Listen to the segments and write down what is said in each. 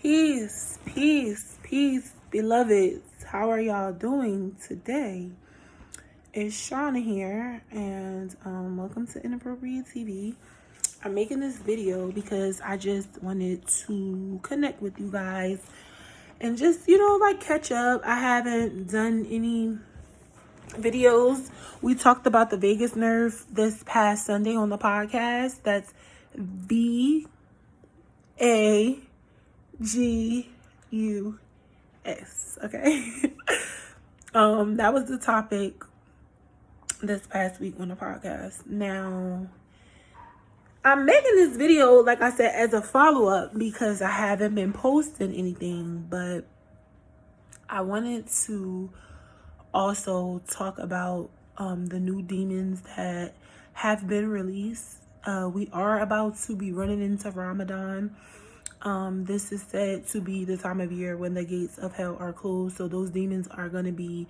Peace, peace, peace, beloveds. How are y'all doing today? It's Shauna here, and welcome to Inappropriate TV. I'm making this video because I just wanted to connect with you guys and just, like catch up. I haven't done any videos. We talked about the vagus nerve this past Sunday on the podcast. That's VAGUS. Okay. That was the topic this past week on the podcast. Now, I'm making this video, like I said, as a follow-up because I haven't been posting anything, but I wanted to also talk about the new demons that have been released. We are about to be running into Ramadan. This is said to be the time of year when the gates of hell are closed. So those demons are going to be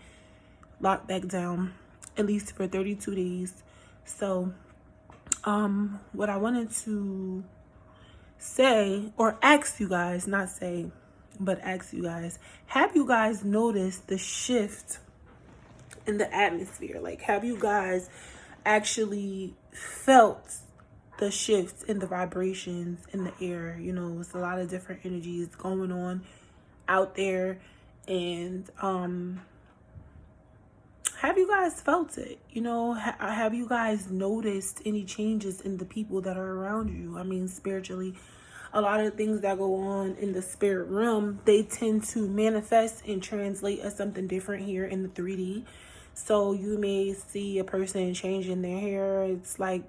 locked back down, at least for 32 days. So what I wanted to say, or ask you guys, not say, but ask you guys, have you guys noticed the shift in the atmosphere? Like, have you guys actually felt the shifts in the vibrations in the air? It's a lot of different energies going on out there, and have you guys felt it? Have you guys noticed any changes in the people that are around you? I mean, spiritually, a lot of things that go on in the spirit realm, they tend to manifest and translate as something different here in the 3D. So you may see a person changing their hair. It's like,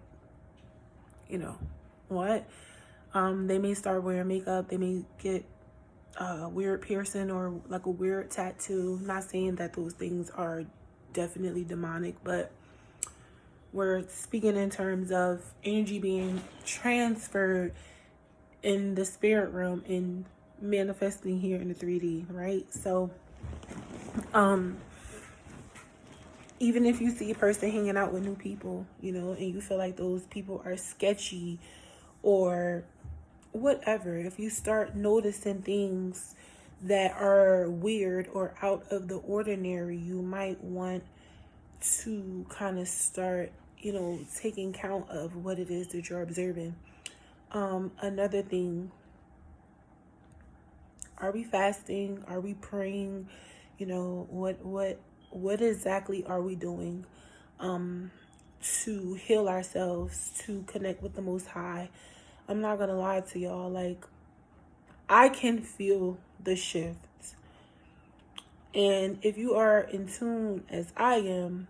what? They may start wearing makeup. They may get a weird piercing or like a weird tattoo. Not saying that those things are definitely demonic, but we're speaking in terms of energy being transferred in the spirit realm and manifesting here in the 3D, right? So even if you see a person hanging out with new people, and you feel like those people are sketchy or whatever, if you start noticing things that are weird or out of the ordinary, you might want to kind of start, taking count of what it is that you're observing. Another thing, are we fasting? Are we praying? What exactly are we doing to heal ourselves, to connect with the Most High? I'm not gonna lie to y'all, like, I can feel the shift. And if you are in tune as I am,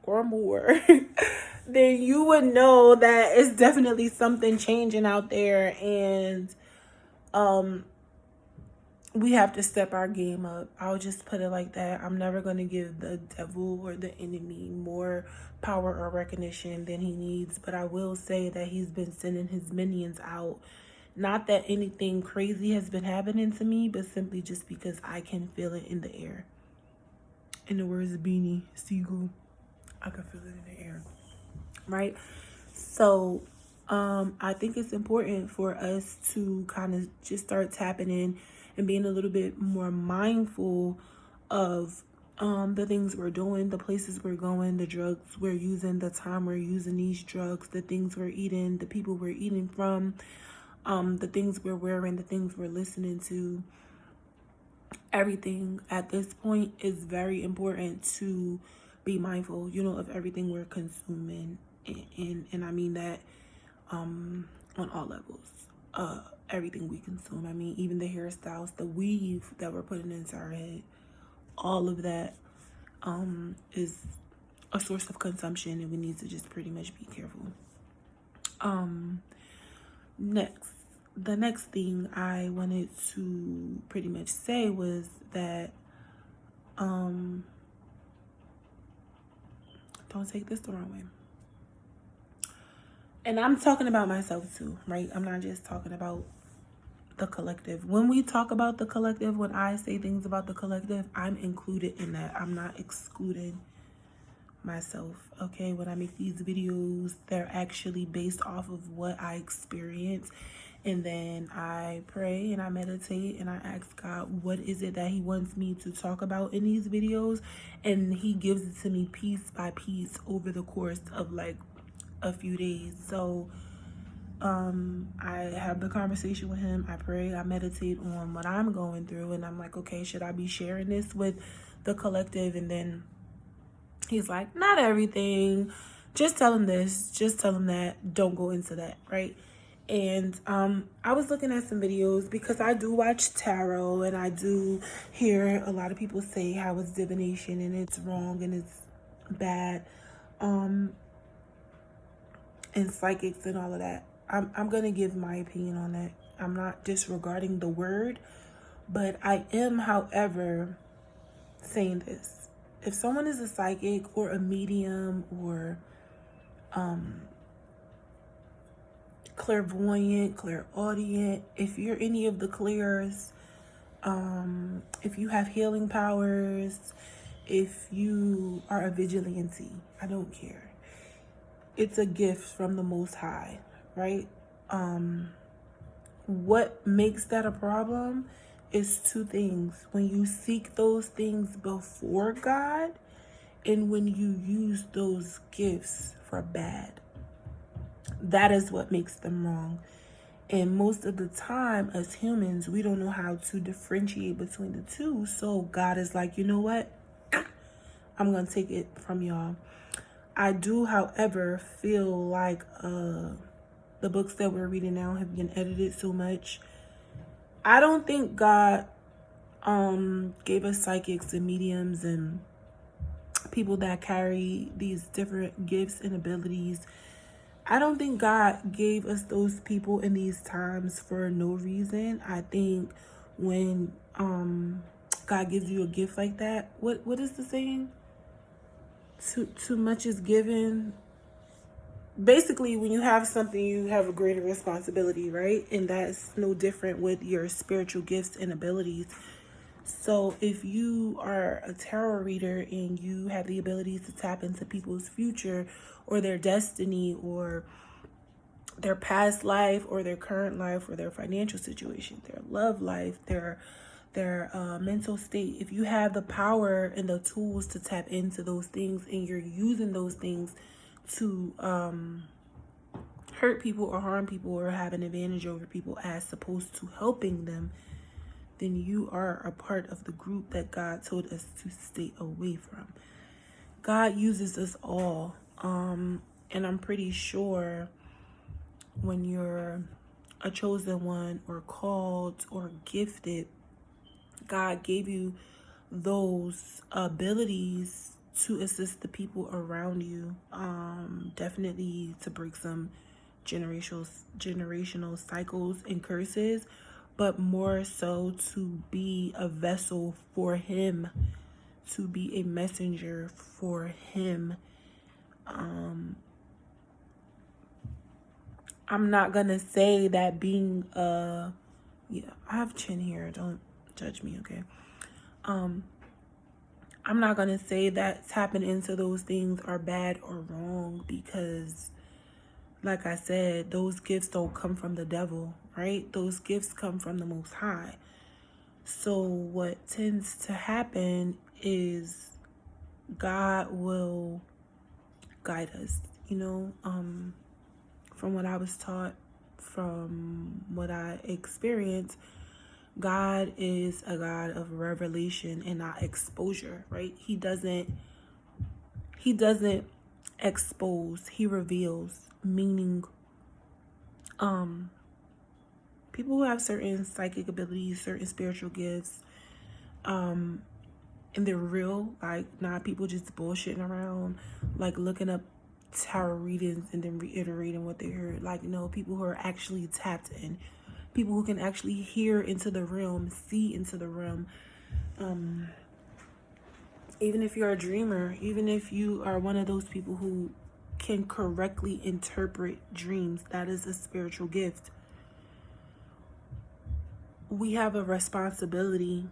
or more, then you would know that it's definitely something changing out there, and we have to step our game up. I'll just put it like that. I'm never going to give the devil or the enemy more power or recognition than he needs, but I will say that he's been sending his minions out. Not that anything crazy has been happening to me, but simply just because I can feel it in the air. In the words of Beanie Siegel, I can feel it in the air, right? So I think it's important for us to kind of just start tapping in and being a little bit more mindful of the things we're doing, the places we're going, the drugs we're using, the time we're using these drugs, the things we're eating, the people we're eating from, the things we're wearing, the things we're listening to. Everything at this point is very important to be mindful, of everything we're consuming. And I mean that on all levels. Everything we consume. I mean, even the hairstyles, the weave that we're putting into our head, all of that is a source of consumption, and we need to just pretty much be careful. The next thing I wanted to pretty much say was that don't take this the wrong way. And I'm talking about myself too, right? I'm not just talking about the collective. When we talk about the collective, when I say things about the collective, I'm included in that. I'm not excluding myself, okay? When I make these videos, they're actually based off of what I experience And then I pray and I meditate and I ask God, what is it that he wants me to talk about in these videos? And he gives it to me piece by piece over the course of like a few days. So I have the conversation with him. I pray, I meditate on what I'm going through, and I'm like, okay, should I be sharing this with the collective? And then he's like, not everything. Just tell him this, just tell him that. Don't go into that, right? And I was looking at some videos because I do watch tarot, and I do hear a lot of people say how it's divination and it's wrong and it's bad, and psychics and all of that. I'm gonna give my opinion on that. I'm not disregarding the word, but I am, however, saying this. If someone is a psychic or a medium or clairvoyant, clairaudient, if you're any of the clairs, if you have healing powers, if you are a vigilante, I don't care. It's a gift from the Most High, right? What makes that a problem is two things. When you seek those things before God, and when you use those gifts for bad. That is what makes them wrong. And most of the time, as humans, we don't know how to differentiate between the two. So God is like, you know what? I'm going to take it from y'all. I do, however, feel like the books that we're reading now have been edited so much. I don't think God gave us psychics and mediums and people that carry these different gifts and abilities. I don't think God gave us those people in these times for no reason. I think when God gives you a gift like that, what is the saying? Too much is given. Basically, when you have something, you have a greater responsibility, right? And that's no different with your spiritual gifts and abilities. So if you are a tarot reader and you have the ability to tap into people's future or their destiny or their past life or their current life or their financial situation, their love life, their mental state, if you have the power and the tools to tap into those things and you're using those things to hurt people or harm people or have an advantage over people as opposed to helping them, then you are a part of the group that God told us to stay away from. God uses us all. And I'm pretty sure when you're a chosen one or called or gifted, God gave you those abilities to assist the people around you. Definitely to break some generational cycles and curses, but more so to be a vessel for him, to be a messenger for him. I'm not gonna say that being I have chin hair, don't judge me, okay? I'm not gonna say that tapping into those things are bad or wrong, because like I said, those gifts don't come from the devil, right? Those gifts come from the Most High. So what tends to happen is God will guide us, from what I was taught, from what I experienced. God is a God of revelation and not exposure, right? He doesn't expose, he reveals, meaning people who have certain psychic abilities, certain spiritual gifts, and they're real, like not people just bullshitting around, like looking up tarot readings and then reiterating what they heard. Like, no, people who are actually tapped in, people who can actually hear into the realm, see into the realm. Even if you're a dreamer, even if you are one of those people who can correctly interpret dreams, that is a spiritual gift. We have a responsibility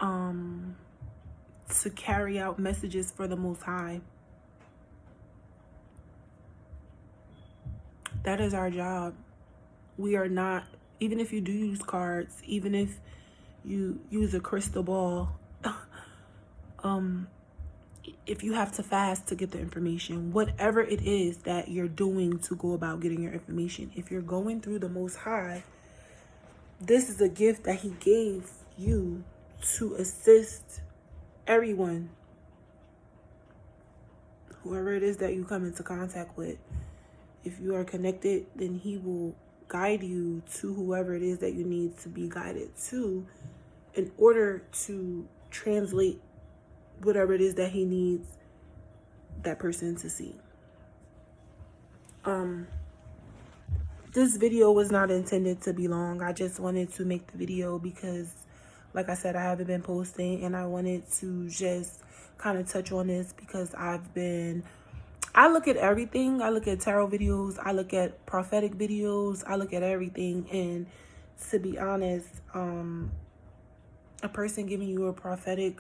to carry out messages for the Most High. That is our job. We are not, even if you do use cards, even if you use a crystal ball, if you have to fast to get the information, whatever it is that you're doing to go about getting your information, if you're going through the Most High, this is a gift that he gave you to assist everyone, whoever it is that you come into contact with. If you are connected, then he will guide you to whoever it is that you need to be guided to in order to translate whatever it is that he needs that person to see. This video was not intended to be long. I just wanted to make the video because, like I said, I haven't been posting, and I wanted to just kind of touch on this because I look at everything. I look at tarot videos, I look at prophetic videos, I look at everything, and to be honest, a person giving you a prophetic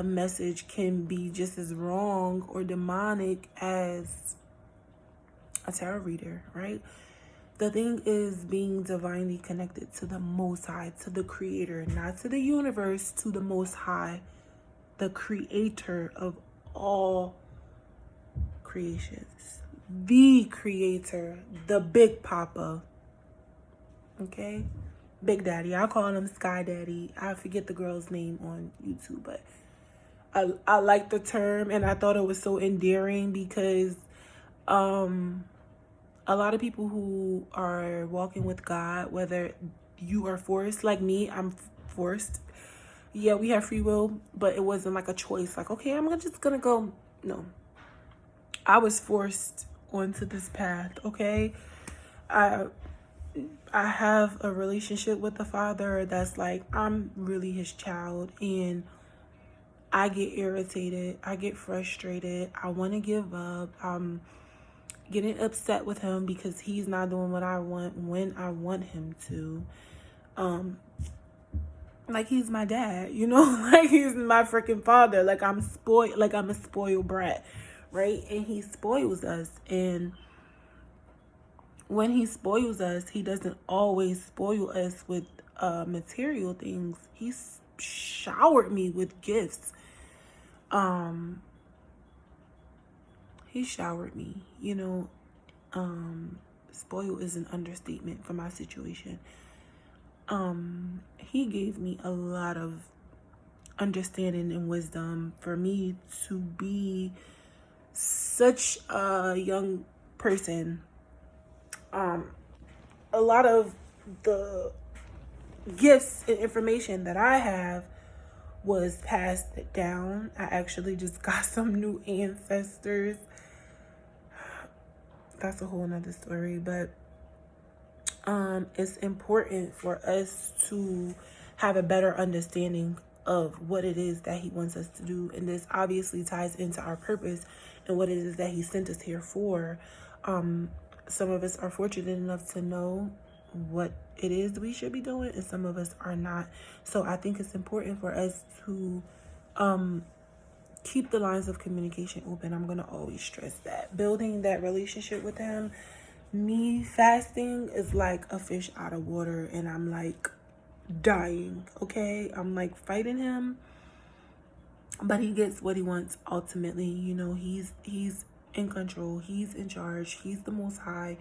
message can be just as wrong or demonic as a tarot reader, right? The thing is being divinely connected to the Most High, to the Creator, not to the universe, to the Most High, the Creator of all creations, the Creator, the Big Papa, okay? Big Daddy. I call him Sky Daddy. I forget the girl's name on YouTube, but I like the term, and I thought it was so endearing because a lot of people who are walking with God, whether you are forced, like me, I'm forced. Yeah, we have free will, but it wasn't like a choice. Like, okay, I'm just gonna go. No, I was forced onto this path. Okay, I have a relationship with the Father that's like, I'm really his child, and I get irritated, I get frustrated, I want to give up, I'm getting upset with him because he's not doing what I want when I want him to. Like he's my dad, you know, like he's my freaking father. Like I'm spoiled, like I'm a spoiled brat, right? And he spoils us, and when he spoils us, he doesn't always spoil us with material things. He's showered me with gifts. He showered me, you know. Spoil is an understatement for my situation. He gave me a lot of understanding and wisdom for me to be such a young person. A lot of the gifts and information that I have was passed down. I actually just got some new ancestors. That's a whole nother story, but it's important for us to have a better understanding of what it is that he wants us to do, and this obviously ties into our purpose and what it is that he sent us here for. Some of us are fortunate enough to know what it is we should be doing, and some of us are not. So I think it's important for us to keep the lines of communication open. I'm gonna always stress that. Building that relationship with him, me fasting is like a fish out of water, and I'm like dying, okay? I'm like fighting him, but he gets what he wants ultimately. You know, he's in control, he's in charge, he's the Most High.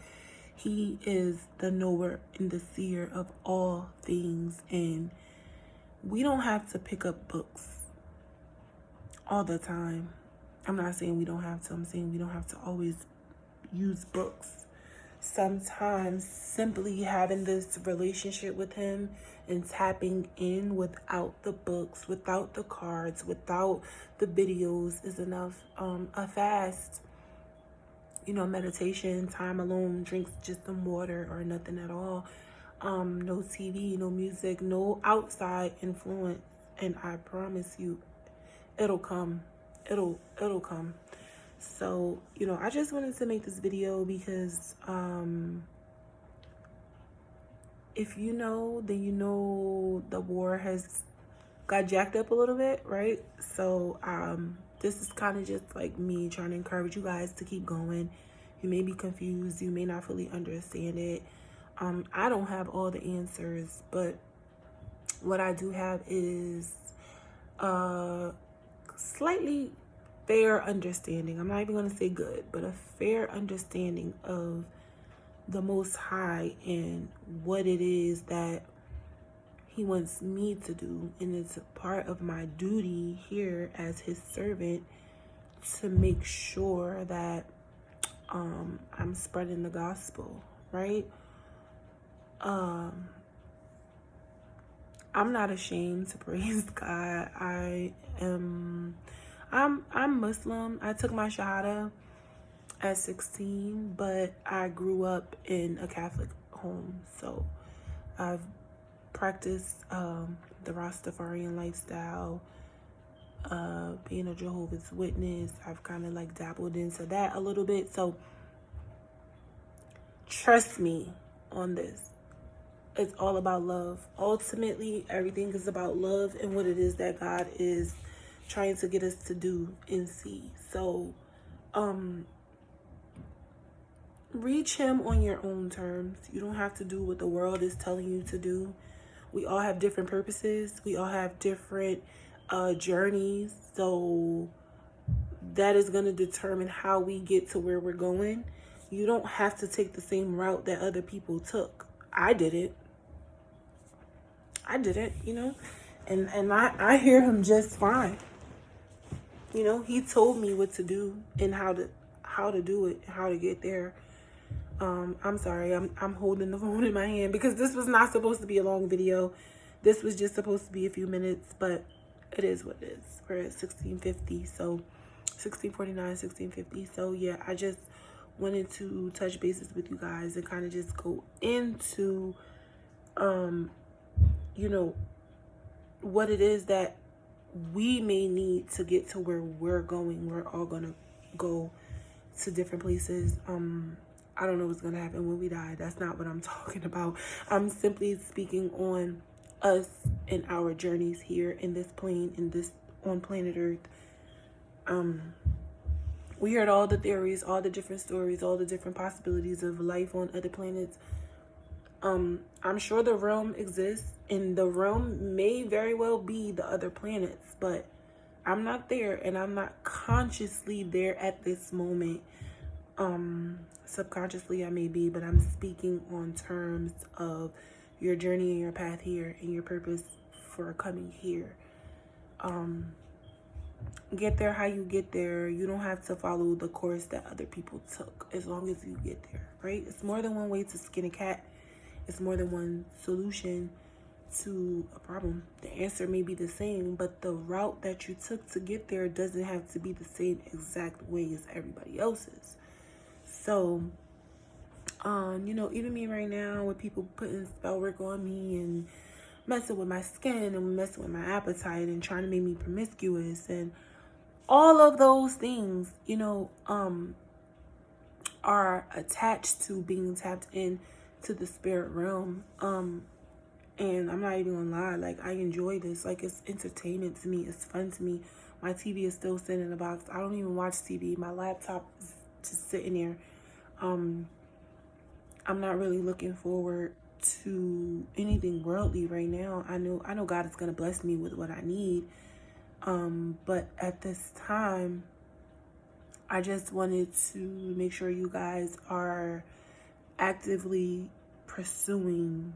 He is the knower and the seer of all things, and we don't have to pick up books all the time. I'm not saying we don't have to. I'm saying we don't have to always use books. Sometimes simply having this relationship with him and tapping in without the books, without the cards, without the videos is enough. A fast, you know, meditation, time alone, drinks just some water or nothing at all. No TV, no music, no outside influence, and I promise you, it'll come. It'll come. So, you know, I just wanted to make this video because if you know, then you know the war has got jacked up a little bit, right? So this is kind of just like me trying to encourage you guys to keep going. You may be confused, you may not fully understand it, I don't have all the answers, but what I do have is slightly fair understanding. I'm not even going to say good, but a fair understanding of the Most High and what it is that He wants me to do. And it's a part of my duty here as His servant to make sure that I'm spreading the gospel, right? I'm not ashamed to praise God. I'm Muslim. I took my Shahada at 16, but I grew up in a Catholic home. So I've practiced the Rastafarian lifestyle, being a Jehovah's Witness. I've kind of like dabbled into that a little bit. So trust me on this. It's all about love. Ultimately, everything is about love and what it is that God is trying to get us to do and see. So, reach Him on your own terms. You don't have to do what the world is telling you to do. We all have different purposes. We all have different journeys. So, that is going to determine how we get to where we're going. You don't have to take the same route that other people took. I didn't, you know, and I hear Him just fine. You know, He told me what to do and how to do it, how to get there. I'm sorry, I'm holding the phone in my hand because this was not supposed to be a long video. This was just supposed to be a few minutes, but it is what it is. We're at 1650, so 1649, 1650. So yeah, I just wanted to touch bases with you guys and kind of just go into you know, what it is that we may need to get to where we're going. We're all gonna go to different places. I don't know what's gonna happen when we die. That's not what I'm talking about. I'm simply speaking on us and our journeys here in this plane, on planet Earth. We heard all the theories, all the different stories, all the different possibilities of life on other planets. I'm sure the realm exists, and the realm may very well be the other planets, but I'm not there, and I'm not consciously there at this moment. Subconsciously I may be, but I'm speaking on terms of your journey and your path here and your purpose for coming here. Get there how you get there. You don't have to follow the course that other people took as long as you get there, right? It's more than one way to skin a cat. It's more than one solution to a problem. The answer may be the same, but the route that you took to get there doesn't have to be the same exact way as everybody else's. So, you know, even me right now, with people putting spell work on me and messing with my skin and messing with my appetite and trying to make me promiscuous and all of those things, you know, are attached to being tapped in to the spirit realm. And I'm not even gonna lie, like, I enjoy this. Like, it's entertainment to me. It's fun to me. My TV is still sitting in the box. I don't even watch TV. My laptop is just sitting there. I'm not really looking forward to anything worldly right now. I know God is gonna bless me with what I need. But at this time, I just wanted to make sure you guys are actively pursuing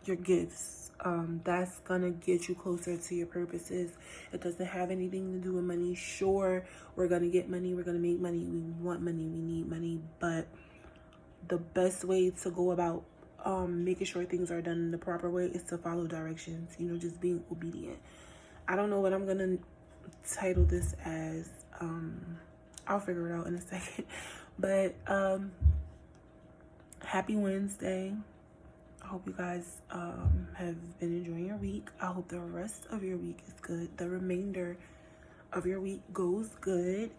your gifts. That's gonna get you closer to your purposes. It doesn't have anything to do with money. Sure, we're gonna get money, we're gonna make money, we want money, we need money, but the best way to go about making sure things are done in the proper way is to follow directions, you know, just being obedient. I don't know what I'm gonna title this as. I'll figure it out in a second. But happy Wednesday. I hope you guys have been enjoying your week. I hope the rest of your week is good. The remainder of your week goes good.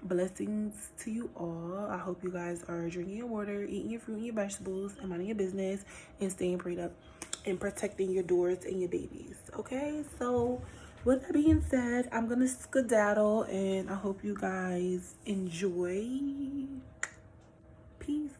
Blessings to you all. I hope you guys are drinking your water, eating your fruit and your vegetables, and minding your business, and staying prayed up and protecting your doors and your babies. Okay, so with that being said, I'm gonna skedaddle, and I hope you guys enjoy. Peace.